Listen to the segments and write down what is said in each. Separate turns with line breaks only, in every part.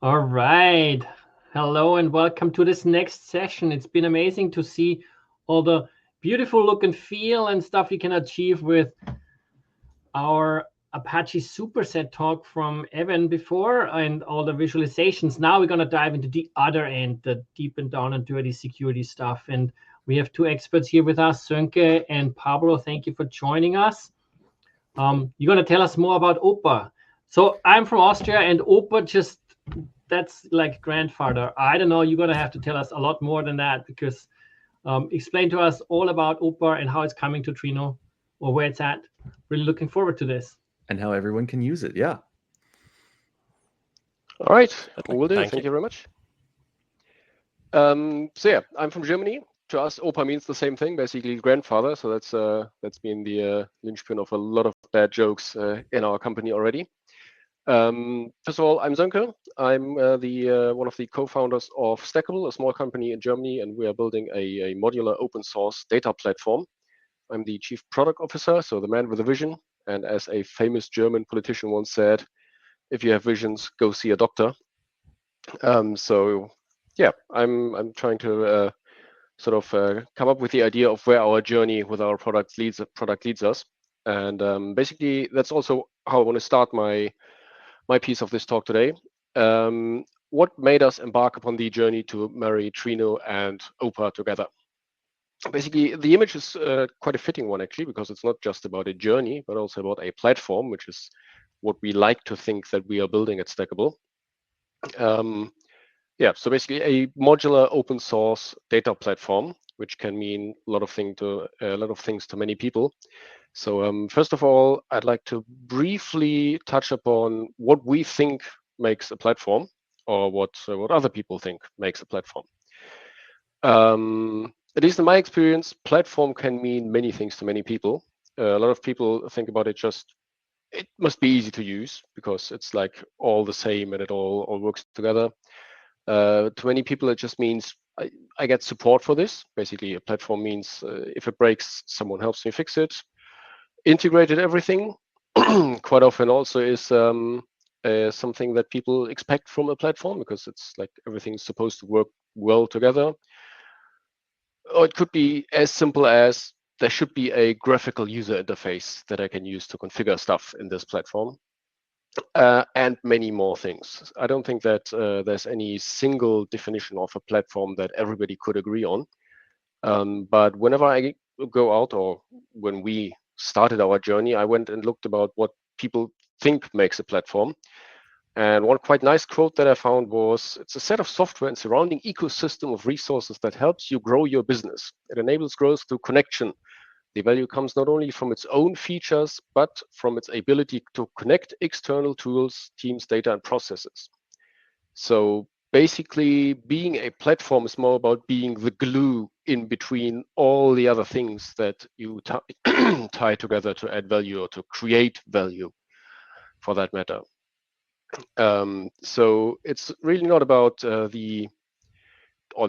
All right. Hello and welcome to this next session. It's been amazing to see all the beautiful look and feel and stuff you can achieve with our Apache superset talk from Evan before and all the visualizations. Now we're going to dive into the other end, the deep and down and dirty security stuff. And we have two experts here with us, Sönke and Pablo. Thank you for joining us. You're going to tell us more about OPA. So I'm from Austria, and OPA that's like grandfather. I don't know. You're going to have to tell us a lot more than that because explain to us all about OPA and how it's coming to Trino or where it's at. Really looking forward to this.
And how everyone can use it. Yeah.
All right. Will do. Thank you very much. I'm from Germany. To us, OPA means the same thing, basically grandfather. So that's been the linchpin of a lot of bad jokes in our company already. First of all, I'm Sönke. I'm one of the co-founders of Stackable, a small company in Germany, and we are building a modular open source data platform. I'm the chief product officer, so the man with a vision. And as a famous German politician once said, if you have visions, go see a doctor. I'm trying to come up with the idea of where our journey with our product leads us. And basically, that's also how I want to start my piece of this talk today. What made us embark upon the journey to marry Trino and OPA together? Basically, the image is quite a fitting one, actually, because it's not just about a journey, but also about a platform, which is what we like to think that we are building at Stackable. So basically a modular open source data platform, which can mean a lot of things to many people. So first of all, I'd like to briefly touch upon what we think makes a platform, or what other people think makes a platform. At least in my experience, platform can mean many things to many people. A lot of people think about it must be easy to use because it's like all the same and it all works together. To many people, it just means I get support for this. Basically, a platform means if it breaks, someone helps me fix it. Integrated everything quite often also is something that people expect from a platform because it's like everything's supposed to work well together. Or it could be as simple as there should be a graphical user interface that I can use to configure stuff in this platform. And many more things. I don't think that there's any single definition of a platform that everybody could agree on. But whenever I go out, or when we started our journey, I went and looked about what people think makes a platform. And one quite nice quote that I found was, it's a set of software and surrounding ecosystem of resources that helps you grow your business. It enables growth through connection. The value comes not only from its own features, but from its ability to connect external tools, teams, data, and processes. So basically, being a platform is more about being the glue in between all the other things that you tie together to add value or to create value, for that matter. So it's really not about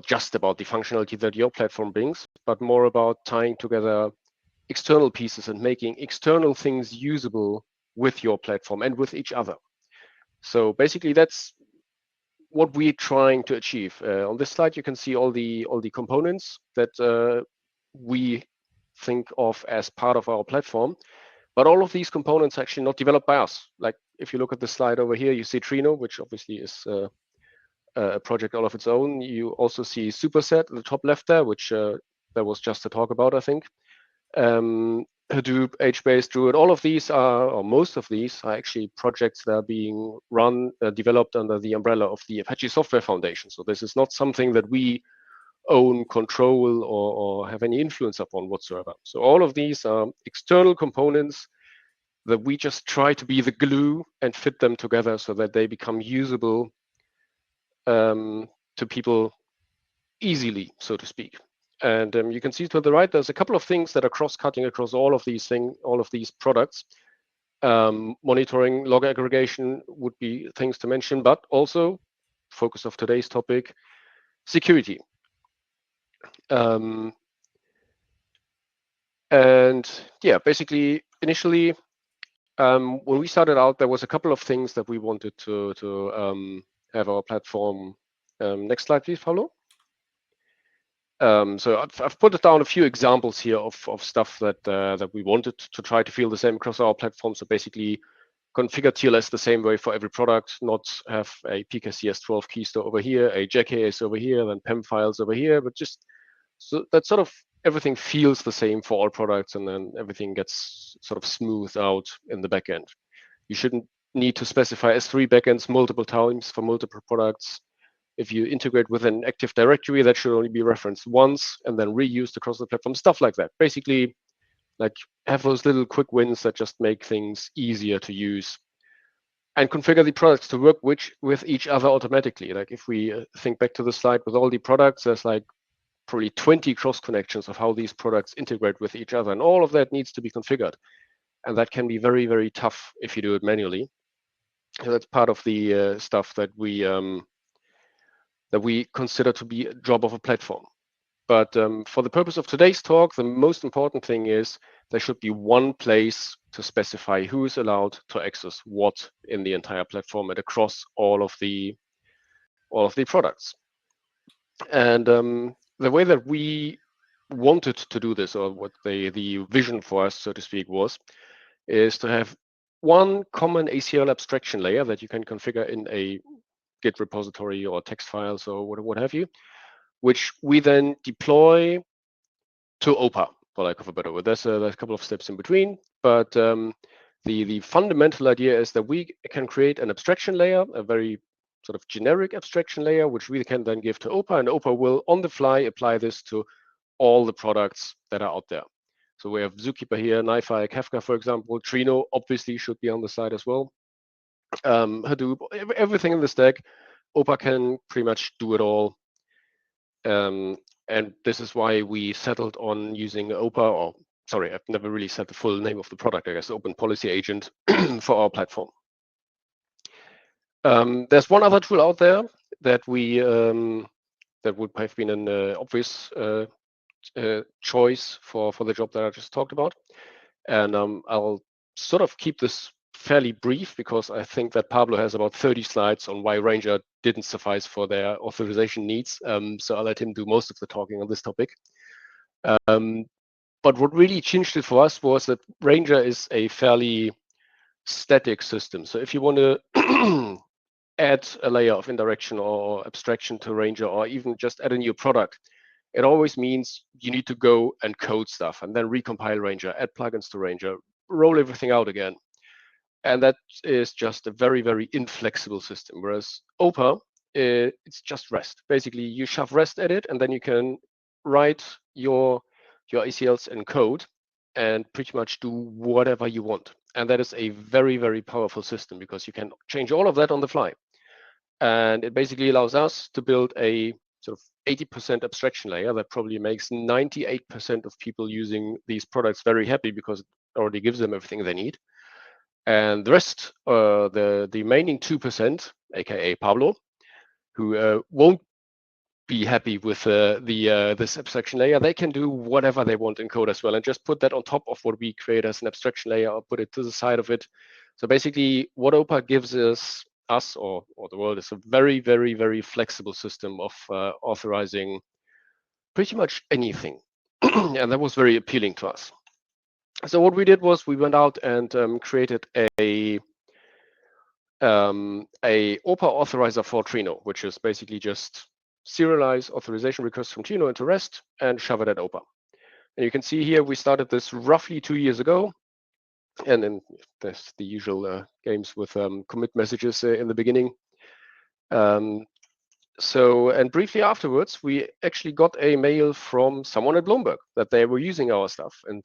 just about the functionality that your platform brings, but more about tying together external pieces and making external things usable with your platform and with each other. So basically, that's what we're trying to achieve. On this slide, you can see all the components that we think of as part of our platform. But all of these components are actually not developed by us. Like if you look at the slide over here, you see Trino, which obviously is a project all of its own. You also see Superset at the top left there, which there was just a talk about, I think. Hadoop, HBase, Druid, all of these are, or most of these are actually projects that are being developed under the umbrella of the Apache Software Foundation. So this is not something that we own, control, or have any influence upon whatsoever. So all of these are external components that we just try to be the glue and fit them together so that they become usable to people easily, so to speak. And you can see to the right, there's a couple of things that are cross-cutting across all of these products. Monitoring, log aggregation would be things to mention, but also, focus of today's topic, security. And yeah, basically, initially, when we started out, there was a couple of things that we wanted to have our platform. Next slide, please, Pablo. So I've put down a few examples here of stuff that we wanted to try to feel the same across our platform. So basically, configure TLS the same way for every product, not have a PKCS12 key store over here, a JKS over here, then PEM files over here, but just so that sort of everything feels the same for all products, and then everything gets sort of smoothed out in the backend. You shouldn't need to specify S3 backends multiple times for multiple products. If you integrate with an Active Directory, that should only be referenced once and then reused across the platform, stuff like that. Basically, like have those little quick wins that just make things easier to use, and configure the products to work with each other automatically. Like if we think back to the slide with all the products, there's like probably 20 cross connections of how these products integrate with each other, and all of that needs to be configured. And that can be very, very tough if you do it manually. So that's part of the stuff that we consider to be a job of a platform. But for the purpose of today's talk, the most important thing is there should be one place to specify who is allowed to access what in the entire platform and across all of the products. And the way that we wanted to do this, or what the vision for us, so to speak, is to have one common ACL abstraction layer that you can configure in a Git repository or text files or what have you, which we then deploy to OPA, for lack of a better word. There's a couple of steps in between, but the fundamental idea is that we can create an abstraction layer, a very sort of generic abstraction layer, which we can then give to OPA, and OPA will on the fly apply this to all the products that are out there. So we have Zookeeper here, NiFi, Kafka, for example. Trino obviously should be on the side as well. Hadoop, everything in the stack. OPA can pretty much do it all. And this is why we settled on using OPA, or sorry, I've never really said the full name of the product, I guess, Open Policy Agent for our platform. There's one other tool out there that we that would have been an obvious choice for the job that I just talked about. And I'll sort of keep this fairly brief because I think that Pablo has about 30 slides on why Ranger didn't suffice for their authorization needs. So I'll let him do most of the talking on this topic. But what really changed it for us was that Ranger is a fairly static system. So if you want to add a layer of indirection or abstraction to Ranger, or even just add a new product, it always means you need to go and code stuff and then recompile Ranger, add plugins to Ranger, roll everything out again. And that is just a very, very inflexible system. Whereas OPA, it's just REST. Basically, you shove REST at it, and then you can write your ACLs in code and pretty much do whatever you want. And that is a very, very powerful system because you can change all of that on the fly. And it basically allows us to build a sort of 80% abstraction layer that probably makes 98% of people using these products very happy because it already gives them everything they need. And the rest, the remaining 2%, aka Pablo, who won't be happy with this abstraction layer, they can do whatever they want in code as well, and just put that on top of what we create as an abstraction layer, or put it to the side of it. So basically, what OPA gives us or the world is a very, very, very flexible system of authorizing pretty much anything, and that was very appealing to us. So what we did was we went out and created a OPA authorizer for Trino, which is basically just serialize authorization requests from Trino into REST and shove it at OPA. And you can see here we started this roughly 2 years ago, and then there's the usual games with commit messages in the beginning. And briefly afterwards, we actually got a mail from someone at Bloomberg that they were using our stuff. And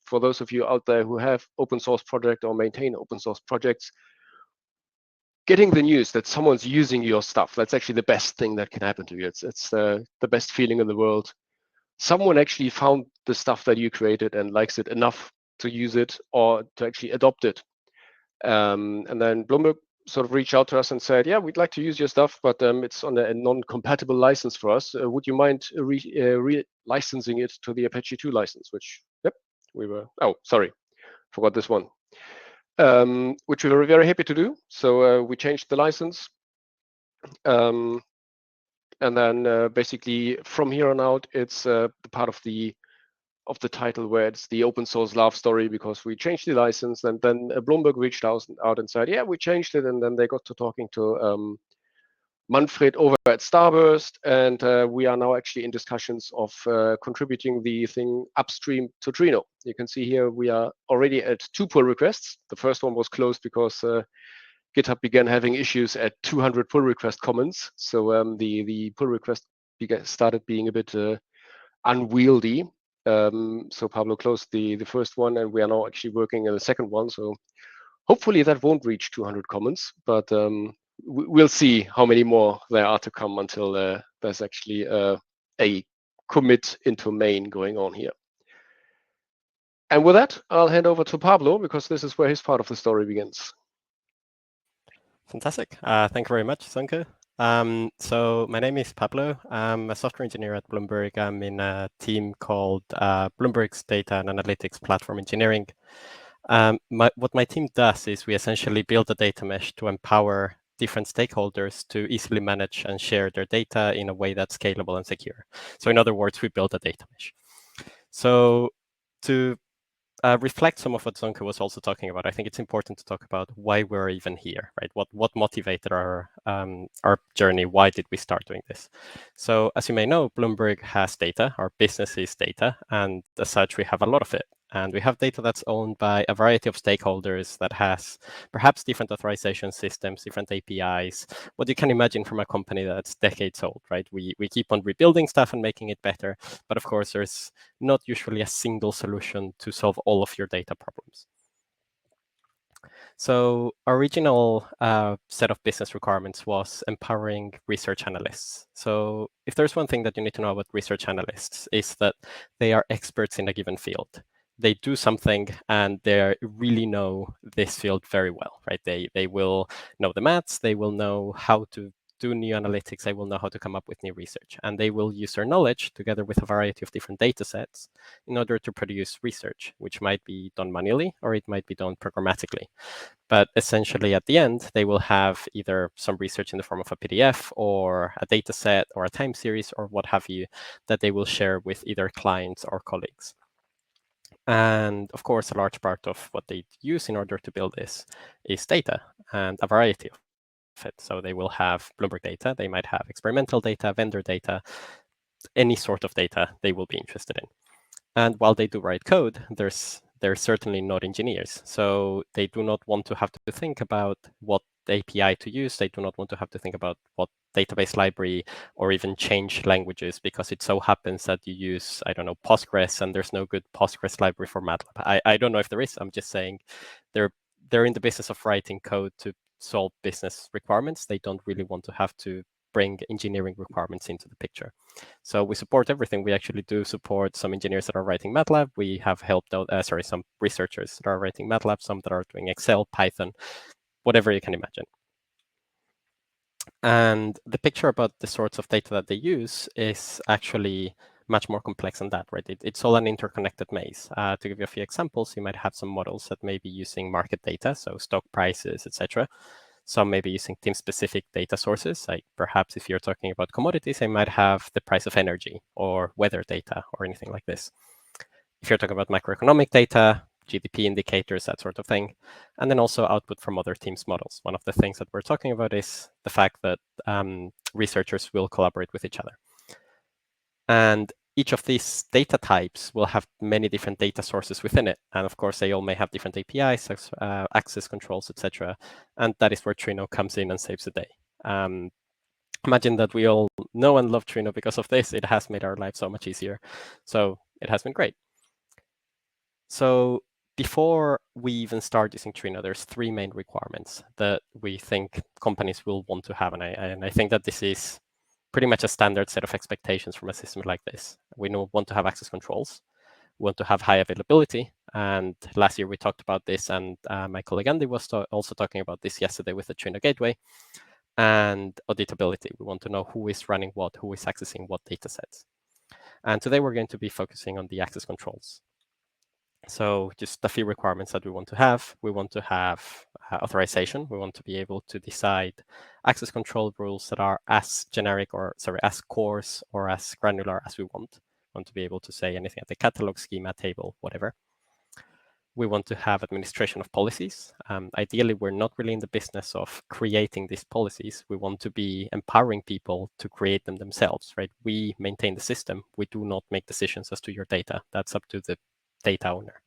for those of you out there who have open source project or maintain open source projects, getting the news that someone's using your stuff, that's actually the best thing that can happen to you. It's the best feeling in the world. Someone actually found the stuff that you created and likes it enough to use it or to actually adopt it. And then Bloomberg sort of reached out to us and said, yeah, we'd like to use your stuff, but it's on a non-compatible license for us. Would you mind licensing it to the Apache 2 license? Which, yep, we were, oh, sorry, forgot this one. Which we were very happy to do. So we changed the license. And then basically from here on out, it's the part of the title where it's the open source love story, because we changed the license, and then Bloomberg reached out and said, yeah, we changed it, and then they got to talking to Manfred over at Starburst, and we are now actually in discussions of contributing the thing upstream to Trino. You can see here we are already at 2 pull requests. The first one was closed because GitHub began having issues at 200 pull request comments. So the pull request started being a bit unwieldy. So Pablo closed the first one, and we are now actually working on the second one. So hopefully that won't reach 200 comments, but we'll see how many more there are to come until there's actually a commit into main going on here. And with that, I'll hand over to Pablo, because this is where his part of the story begins.
Fantastic. Thank you very much, Sönke. So my name is Pablo. I'm a software engineer at Bloomberg. I'm in a team called Bloomberg's Data and Analytics Platform Engineering. What my team does is we essentially build a data mesh to empower different stakeholders to easily manage and share their data in a way that's scalable and secure. So in other words, we build a data mesh. So to reflect some of what Sönke was also talking about, I think it's important to talk about why we're even here, right? What motivated our journey? Why did we start doing this? So as you may know, Bloomberg has data. Our business is data, and as such, we have a lot of it. And we have data that's owned by a variety of stakeholders that has perhaps different authorization systems, different APIs, what you can imagine from a company that's decades old, right? We keep on rebuilding stuff and making it better. But of course, there's not usually a single solution to solve all of your data problems. So our original set of business requirements was empowering research analysts. So if there's one thing that you need to know about research analysts, is that they are experts in a given field. They do something and they really know this field very well, right? They will know the maths, they will know how to do new analytics, they will know how to come up with new research, and they will use their knowledge together with a variety of different data sets in order to produce research, which might be done manually or it might be done programmatically. But essentially at the end, they will have either some research in the form of a PDF or a data set or a time series or what have you that they will share with either clients or colleagues. And of course, a large part of what they use in order to build this is data, and a variety of it. So they will have Bloomberg data, they might have experimental data, vendor data, any sort of data they will be interested in. And while they do write code, they're certainly not engineers. So they do not want to have to think about what API to use. They do not want to have to think about what database library or even change languages, because it so happens that you use, I don't know, Postgres, and there's no good Postgres library for MATLAB. I don't know if there is. I'm just saying they're in the business of writing code to solve business requirements. They don't really want to have to bring engineering requirements into the picture. So we support everything. We actually do support some engineers that are writing MATLAB. We have helped out, some researchers that are writing MATLAB, some that are doing Excel, Python, whatever you can imagine. And the picture about the sorts of data that they use is actually much more complex than that, right? It's all an interconnected maze. To give you a few examples, you might have some models that may be using market data, so stock prices, etc. Some may be using team-specific data sources, like perhaps if you're talking about commodities, they might have the price of energy or weather data or anything like this. If you're talking about macroeconomic data, GDP indicators, that sort of thing, and then also output from other teams' models. One of the things that we're talking about is the fact that researchers will collaborate with each other. And each of these data types will have many different data sources within it. And of course, they all may have different APIs, access controls, etc. And that is where Trino comes in and saves the day. Imagine that we all know and love Trino because of this. It has made our life so much easier. So it has been great. So before we even start using Trino, there's 3 main requirements that we think companies will want to have. And I think that this is pretty much a standard set of expectations from a system like this. We want to have access controls. We want to have high availability. And last year we talked about this, and my colleague Andy was also talking about this yesterday with the Trino Gateway. And auditability. We want to know who is running what, who is accessing what data sets. And today we're going to be focusing on the access controls. So just a few requirements that we want to have. We want to have authorization. We want to be able to decide access control rules that are as generic or, sorry, as coarse or as granular as we want. We want to be able to say anything at the catalog, schema, table, whatever. We want to have administration of policies. Ideally, we're not really in the business of creating these policies. We want to be empowering people to create them themselves, right? We maintain the system. We do not make decisions as to your data. That's up to the data owner.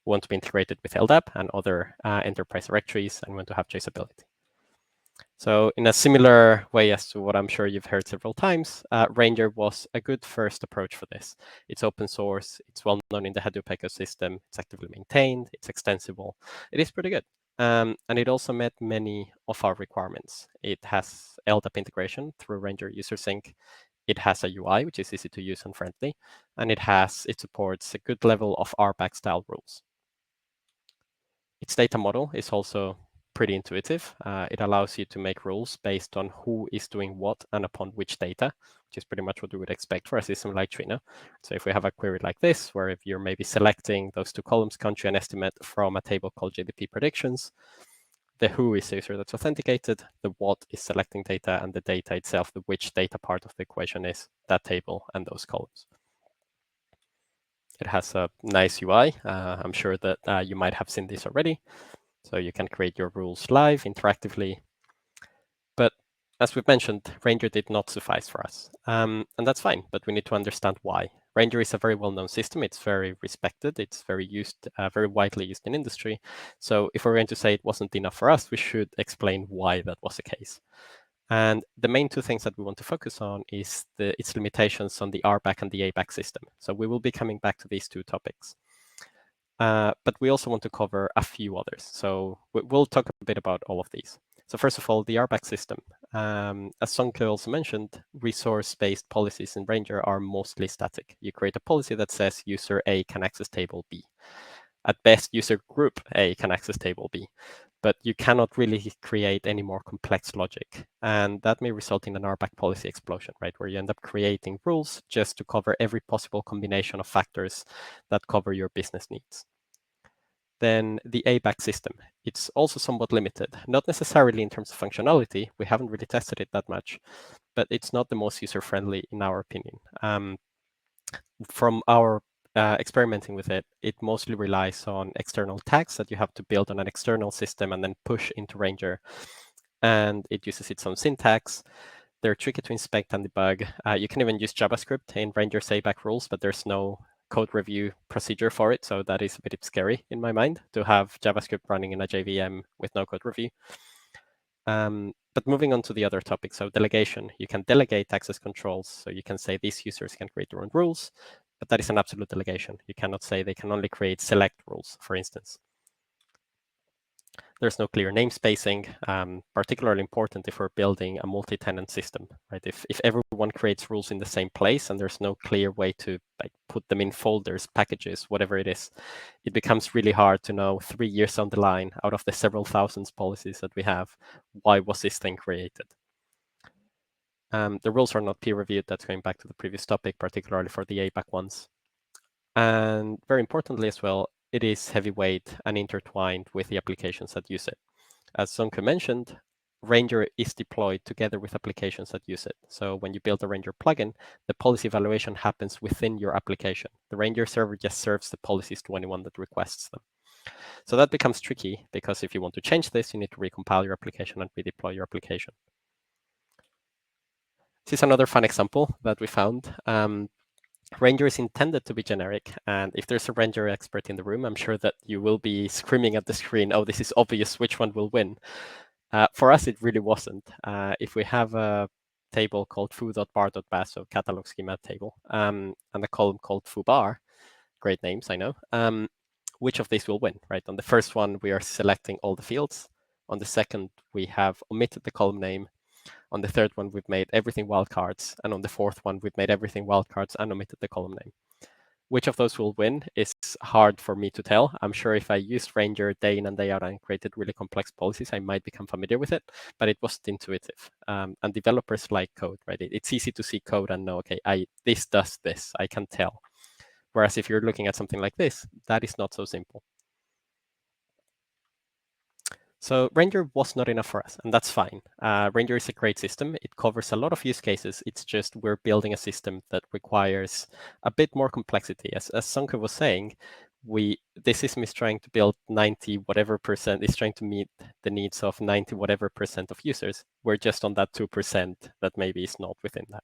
We want to be integrated with LDAP and other enterprise directories, and we want to have traceability. So in a similar way as to what I'm sure you've heard several times, Ranger was a good first approach for this. It's open source, it's well known in the Hadoop ecosystem, it's actively maintained, it's extensible. It is pretty good. And it also met many of our requirements. It has LDAP integration through Ranger User Sync. It has a UI, which is easy to use and friendly, and it supports a good level of RBAC style rules. Its data model is also pretty intuitive. It allows you to make rules based on who is doing what and upon which data, which is pretty much what we would expect for a system like Trino. So if we have a query like this, where if you're maybe selecting those two columns, country and estimate, from a table called GDP predictions, the who is the user that's authenticated, the what is selecting data, and the data itself, the which data part of the equation is that table and those columns. It has a nice UI. I'm sure that you might have seen this already. So you can create your rules live, interactively. But as we've mentioned, Ranger did not suffice for us. And that's fine, but we need to understand why. Ranger is a very well-known system. It's very respected. It's very used, very widely used in industry. So if we're going to say it wasn't enough for us, we should explain why that was the case. And the main two things that we want to focus on is its limitations on the RBAC and the ABAC system. So we will be coming back to these two topics. But we also want to cover a few others. So we'll talk a bit about all of these. So first of all, the RBAC system. As Sönke also mentioned, resource-based policies in Ranger are mostly static. You create a policy that says user A can access table B. At best, user group A can access table B, but you cannot really create any more complex logic. And that may result in an RBAC policy explosion, right? Where you end up creating rules just to cover every possible combination of factors that cover your business needs. Then the ABAC system, it's also somewhat limited, not necessarily in terms of functionality. We haven't really tested it that much, but it's not the most user-friendly in our opinion. From our experimenting with it, it mostly relies on external tags that you have to build on an external system and then push into Ranger. And it uses its own syntax. They're tricky to inspect and debug. You can even use JavaScript in Ranger's ABAC rules, but there's no code review procedure for it. So that is a bit scary in my mind to have JavaScript running in a JVM with no code review. But moving on to the other topic, so delegation. You can delegate access controls. So you can say these users can create their own rules, but that is an absolute delegation. You cannot say they can only create select rules, for instance. There's no clear namespacing, particularly important if we're building a multi-tenant system, right? If everyone creates rules in the same place and there's no clear way to put them in folders, packages, whatever it is, it becomes really hard to know 3 years down the line, out of the several thousands policies that we have, why was this thing created? The rules are not peer-reviewed. That's going back to the previous topic, particularly for the ABAC ones. And very importantly as well, it is heavyweight and intertwined with the applications that use it. As Sönke mentioned, Ranger is deployed together with applications that use it. So when you build a Ranger plugin, the policy evaluation happens within your application. The Ranger server just serves the policies to anyone that requests them. So that becomes tricky because if you want to change this, you need to recompile your application and redeploy your application. This is another fun example that we found. Ranger is intended to be generic, and if there's a Ranger expert in the room, I'm sure that you will be screaming at the screen, oh, this is obvious, which one will win? For us, it really wasn't. If we have a table called foo.bar.bas, so catalog schema table, and a column called foo.bar, great names, I know, which of these will win, right? On the first one, we are selecting all the fields. On the second, we have omitted the column name. On the third one, we've made everything wildcards. And on the fourth one, we've made everything wildcards and omitted the column name. Which of those will win is hard for me to tell. I'm sure if I used Ranger day in and day out and created really complex policies, I might become familiar with it, but it wasn't intuitive. And developers like code, right? It's easy to see code and know, okay, this does this, I can tell. Whereas if you're looking at something like this, that is not so simple. So Ranger was not enough for us, and that's fine. Ranger is a great system. It covers a lot of use cases. It's just we're building a system that requires a bit more complexity. As Sönke was saying, this system is trying to build 90 whatever percent, is trying to meet the needs of 90 whatever percent of users. We're just on that 2% that maybe is not within that.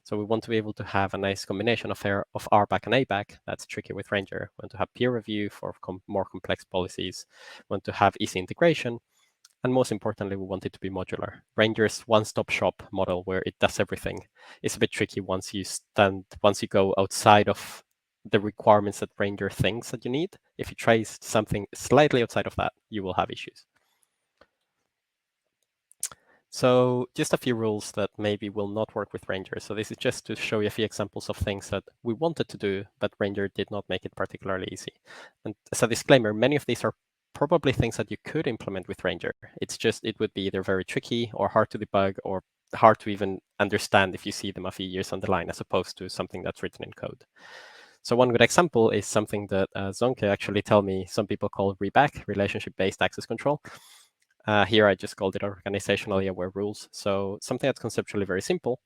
So we want to be able to have a nice combination of RBAC and ABAC. That's tricky with Ranger. We want to have peer review for more complex policies. We want to have easy integration. And most importantly, we want it to be modular. Ranger's one-stop shop model, where it does everything, is a bit tricky once you go outside of the requirements that Ranger thinks that you need. If you try something slightly outside of that, you will have issues. So just a few rules that maybe will not work with Ranger. So this is just to show you a few examples of things that we wanted to do, but Ranger did not make it particularly easy. And as a disclaimer, many of these are probably things that you could implement with Ranger. It's just, it would be either very tricky or hard to debug or hard to even understand if you see them a few years on the line, as opposed to something that's written in code. So one good example is something that Sönke actually told me some people call RBAC, relationship-based access control. Here I just called it organizationally aware rules. So something that's conceptually very simple,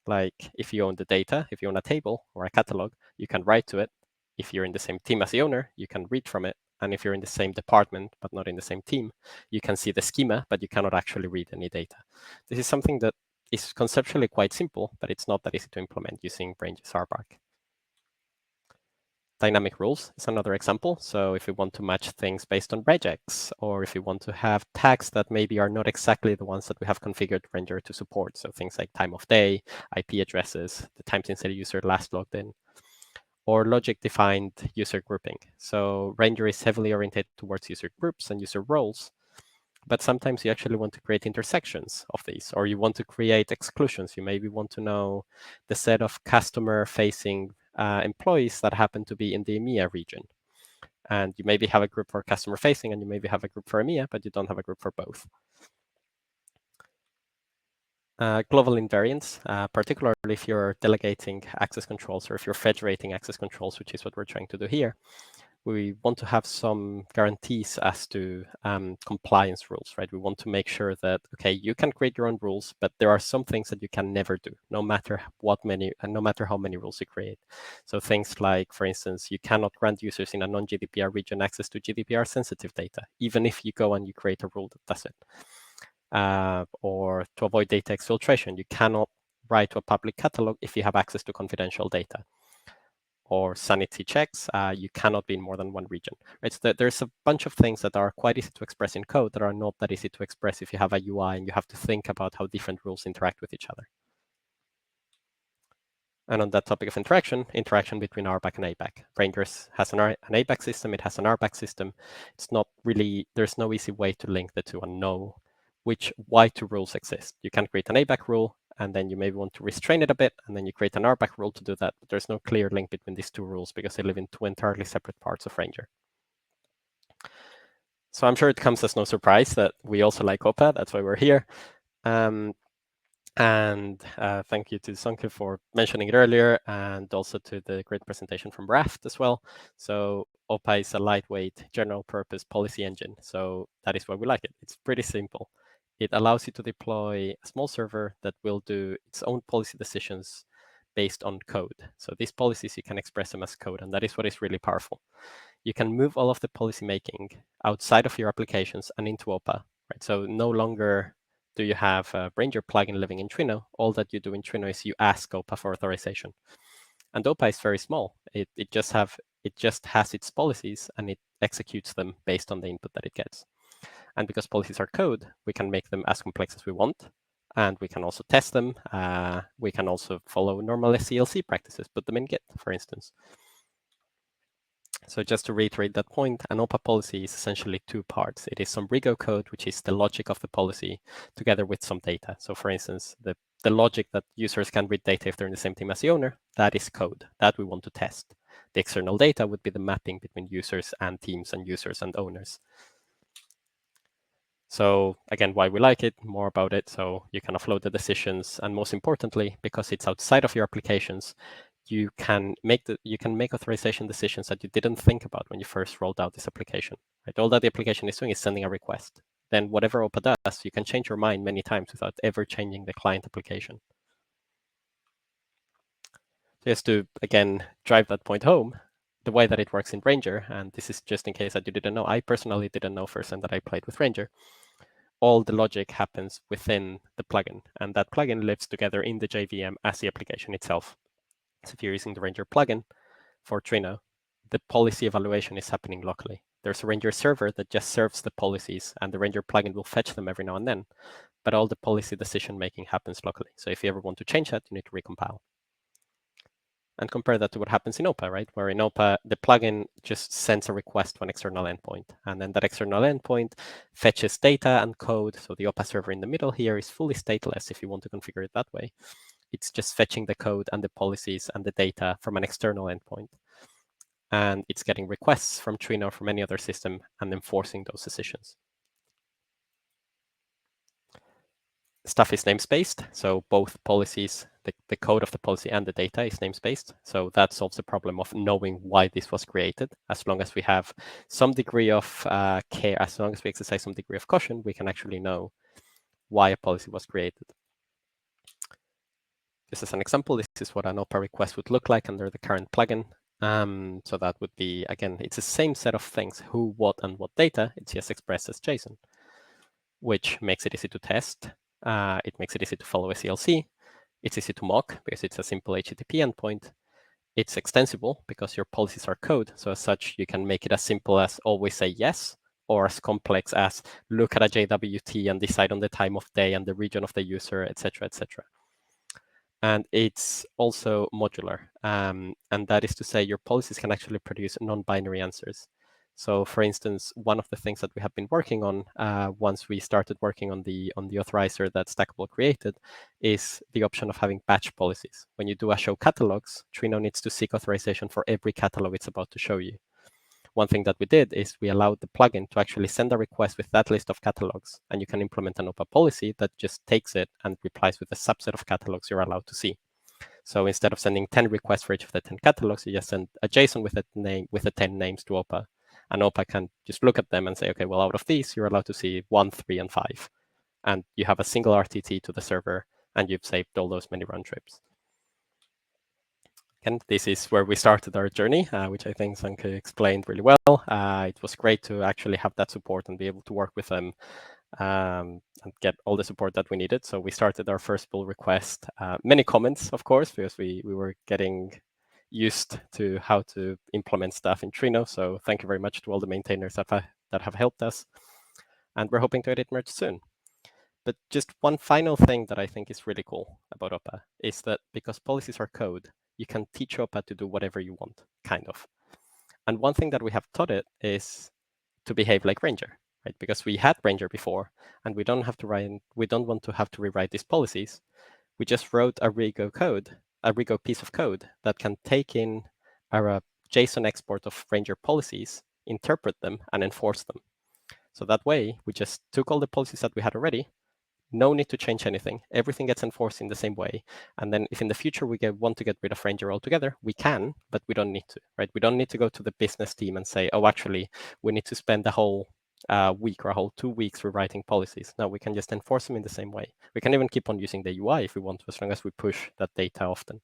like if you own the data, if you own a table or a catalog, you can write to it. If you're in the same team as the owner, you can read from it. And if you're in the same department, but not in the same team, you can see the schema, but you cannot actually read any data. This is something that is conceptually quite simple, but it's not that easy to implement using Ranger's RBAC. Dynamic rules is another example. So if you want to match things based on regex, or if you want to have tags that maybe are not exactly the ones that we have configured Ranger to support. So things like time of day, IP addresses, the time since the user last logged in, or logic-defined user grouping. So Ranger is heavily oriented towards user groups and user roles, but sometimes you actually want to create intersections of these, or you want to create exclusions. You maybe want to know the set of customer-facing employees that happen to be in the EMEA region. And you maybe have a group for customer-facing, and you maybe have a group for EMEA, but you don't have a group for both. Global invariance, particularly if you're delegating access controls or if you're federating access controls, which is what we're trying to do here. We want to have some guarantees as to compliance rules, right? We want to make sure that, okay, you can create your own rules, but there are some things that you can never do, no matter how many rules you create. So things like, for instance, you cannot grant users in a non-GDPR region access to GDPR sensitive data, even if you go and you create a rule that does it. Or to avoid data exfiltration, you cannot write to a public catalog if you have access to confidential data. Or sanity checks, you cannot be in more than one region. Right? So there's a bunch of things that are quite easy to express in code that are not that easy to express if you have a UI and you have to think about how different rules interact with each other. And on that topic of interaction between RBAC and ABAC. Ranger has an ABAC system, it has an RBAC system. It's not really, there's no easy way to link the two and know why two rules exist. You can create an ABAC rule, and then you maybe want to restrain it a bit, and then you create an RBAC rule to do that. But there's no clear link between these two rules because they live in two entirely separate parts of Ranger. So I'm sure it comes as no surprise that we also like OPA. That's why we're here. And thank you to Sönke for mentioning it earlier, and also to the great presentation from Raft as well. So OPA is a lightweight general purpose policy engine. So that is why we like it. It's pretty simple. It allows you to deploy a small server that will do its own policy decisions based on code. So these policies, you can express them as code, and that is what is really powerful. You can move all of the policy making outside of your applications and into OPA, right? So no longer do you have a Ranger plugin living in Trino. All that you do in Trino is you ask OPA for authorization. And OPA is very small. It just has its policies and it executes them based on the input that it gets. And because policies are code, we can make them as complex as we want. And we can also test them. We can also follow normal SCLC practices, put them in Git, for instance. So just to reiterate that point, an OPA policy is essentially two parts. It is some Rigo code, which is the logic of the policy, together with some data. So for instance, the logic that users can read data if they're in the same team as the owner, that is code that we want to test. The external data would be the mapping between users and teams and users and owners. So again, why we like it, more about it. So you can offload the decisions. And most importantly, because it's outside of your applications, you can make authorization decisions that you didn't think about when you first rolled out this application. Right? All that the application is doing is sending a request. Then whatever OPA does, you can change your mind many times without ever changing the client application. Just to, again, drive that point home, the way that it works in Ranger, and this is just in case that you didn't know, I personally didn't know first time that I played with Ranger, all the logic happens within the plugin, and that plugin lives together in the JVM as the application itself. So if you're using the Ranger plugin for Trino, the policy evaluation is happening locally. There's a Ranger server that just serves the policies, and the Ranger plugin will fetch them every now and then, but all the policy decision-making happens locally. So if you ever want to change that, you need to recompile. And compare that to what happens in OPA, right? Where in OPA, the plugin just sends a request to an external endpoint. And then that external endpoint fetches data and code. So the OPA server in the middle here is fully stateless if you want to configure it that way. It's just fetching the code and the policies and the data from an external endpoint. And it's getting requests from Trino or from any other system and enforcing those decisions. Stuff is namespaced, so both policies, the code of the policy and the data is namespaced. So that solves the problem of knowing why this was created. As long as we have some degree of care, as long as we exercise some degree of caution, we can actually know why a policy was created. Just as an example, this is what an OPA request would look like under the current plugin. So that would be, again, it's the same set of things, who, what, and what data. It's just expressed as JSON, which makes it easy to test. It makes it easy to follow a CLC. It's easy to mock because it's a simple HTTP endpoint. It's extensible because your policies are code. So as such, you can make it as simple as always say yes, or as complex as look at a JWT and decide on the time of day and the region of the user, etc., etc. And it's also modular. And that is to say your policies can actually produce non-binary answers. So for instance, one of the things that we have been working on once we started working on the authorizer that Stackable created is the option of having batch policies. When you do a show catalogs, Trino needs to seek authorization for every catalog it's about to show you. One thing that we did is we allowed the plugin to actually send a request with that list of catalogs, and you can implement an OPA policy that just takes it and replies with a subset of catalogs you're allowed to see. So instead of sending 10 requests for each of the 10 catalogs, you just send a JSON with the 10 names to OPA. And OPA can just look at them and say, okay, well, out of these, you're allowed to see 1, 3, and 5. And you have a single RTT to the server, and you've saved all those many round trips. And this is where we started our journey, which I think Sönke explained really well. It was great to actually have that support and be able to work with them and get all the support that we needed. So we started our first pull request. Many comments, of course, because we were getting used to how to implement stuff in Trino. So thank you very much to all the maintainers that have helped us. And we're hoping to edit merge soon. But just one final thing that I think is really cool about OPA is that because policies are code, you can teach OPA to do whatever you want, kind of. And one thing that we have taught it is to behave like Ranger, right? Because we had Ranger before, and we don't want to have to rewrite these policies. We just wrote a Rego piece of code that can take in our JSON export of Ranger policies, interpret them, and enforce them. So that way, we just took all the policies that we had already. No need to change anything. Everything gets enforced in the same way. And then if in the future we want to get rid of Ranger altogether, we can, but we don't need to, right? We don't need to go to the business team and say, oh, actually, we need to spend a whole week or a whole 2 weeks rewriting policies. No, we can just enforce them in the same way. We can even keep on using the UI if we want to, as long as we push that data often.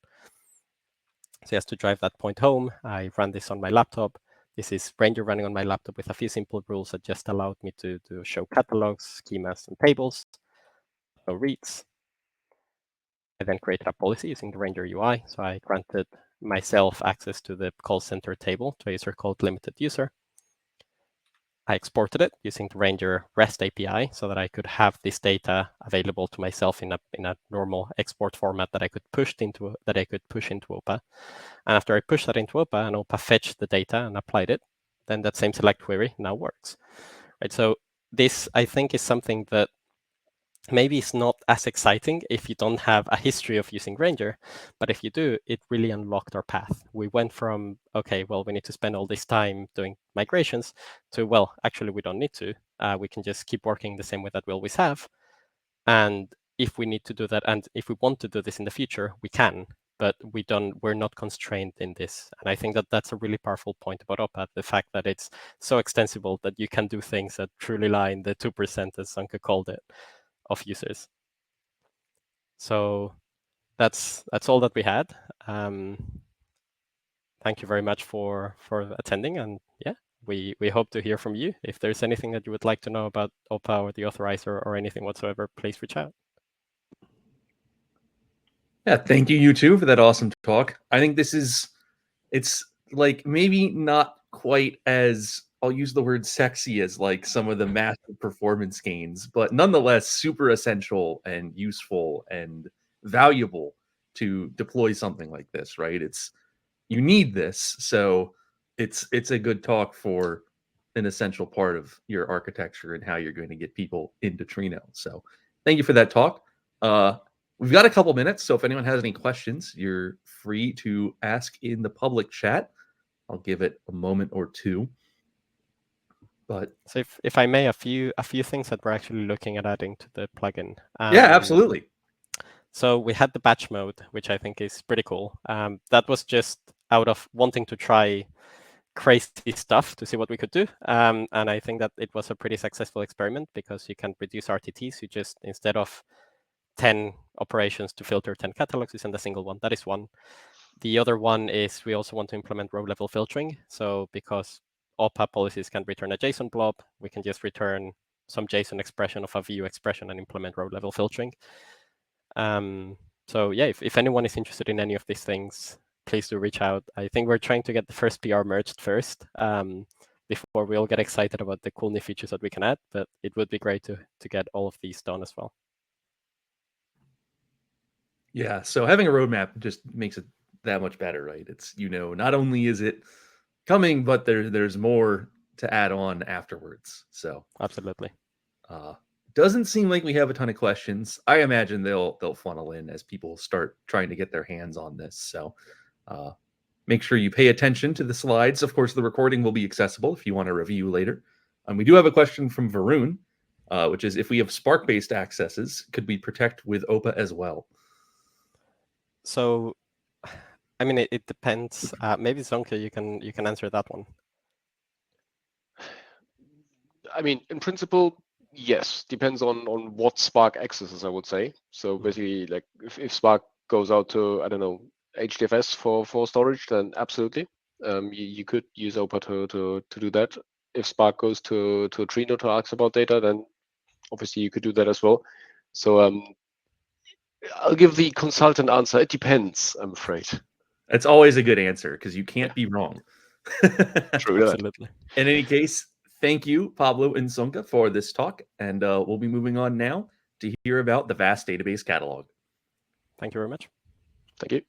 So just to drive that point home, I ran this on my laptop. This is Ranger running on my laptop with a few simple rules that just allowed me to show catalogs, schemas, and tables. No reads. I then created a policy using the Ranger UI. So I granted myself access to the call center table to a user called limited user. I exported it using the Ranger REST API so that I could have this data available to myself in a normal export format that I could push into OPA. And after I pushed that into OPA and OPA fetched the data and applied it, then that same select query now works. Right. So this, I think, is something that maybe it's not as exciting if you don't have a history of using Ranger, but if you do, it really unlocked our path. We went from, okay, well, we need to spend all this time doing migrations to, well, actually, we don't need to. We can just keep working the same way that we always have. And if we need to do that, and if we want to do this in the future, we can. but we're not constrained in this. And I think that that's a really powerful point about OPA, the fact that it's so extensible that you can do things that truly lie in the 2%, as Sönke called it, of users. So that's all that we had. Thank you very much for attending, and yeah, we hope to hear from you. If there's anything that you would like to know about OPA or the Authorizer or anything whatsoever, please reach out.
Yeah, thank you two for that awesome talk. I think it's like maybe not quite as, I'll use the word sexy as like some of the massive performance gains, but nonetheless super essential and useful and valuable to deploy something like this, right? You need this, so it's a good talk for an essential part of your architecture and how you're going to get people into Trino. So thank you for that talk. We've got a couple minutes, so if anyone has any questions, you're free to ask in the public chat. I'll give it a moment or two. But
so if I may, a few things that we're actually looking at adding to the plugin.
Yeah, absolutely.
So we had the batch mode, which I think is pretty cool. That was just out of wanting to try crazy stuff to see what we could do. And I think that it was a pretty successful experiment because you can reduce RTTs. You just, instead of 10 operations to filter 10 catalogs, you send a single one. That is one. The other one is we also want to implement row level filtering. So because OPA policies can return a JSON blob, we can just return some JSON expression of a view expression and implement row level filtering. So yeah, if anyone is interested in any of these things, please do reach out. I think we're trying to get the first PR merged first before we all get excited about the cool new features that we can add, but it would be great to get all of these done as well.
Yeah, so having a roadmap just makes it that much better, right? It's, not only is it coming, but there's more to add on afterwards. So
absolutely.
Doesn't seem like we have a ton of questions. I imagine they'll funnel in as people start trying to get their hands on this. So make sure you pay attention to the slides. Of course, the recording will be accessible if you want to review later. We do have a question from Varun, which is, if we have Spark-based accesses, could we protect with OPA as well?
So, I mean, it depends. Maybe Sönke, you can answer that one.
I mean, in principle, yes. Depends on what Spark accesses, I would say. So basically, like if Spark goes out to, I don't know, HDFS for storage, then absolutely, you could use OPA to do that. If Spark goes to Trino to ask about data, then obviously you could do that as well. So I'll give the consultant answer. It depends, I'm afraid.
That's always a good answer because you can't be wrong.
True.
Absolutely.
In any case, thank you, Pablo and Sönke, for this talk. And we'll be moving on now to hear about the vast database catalog.
Thank you very much.
Thank you.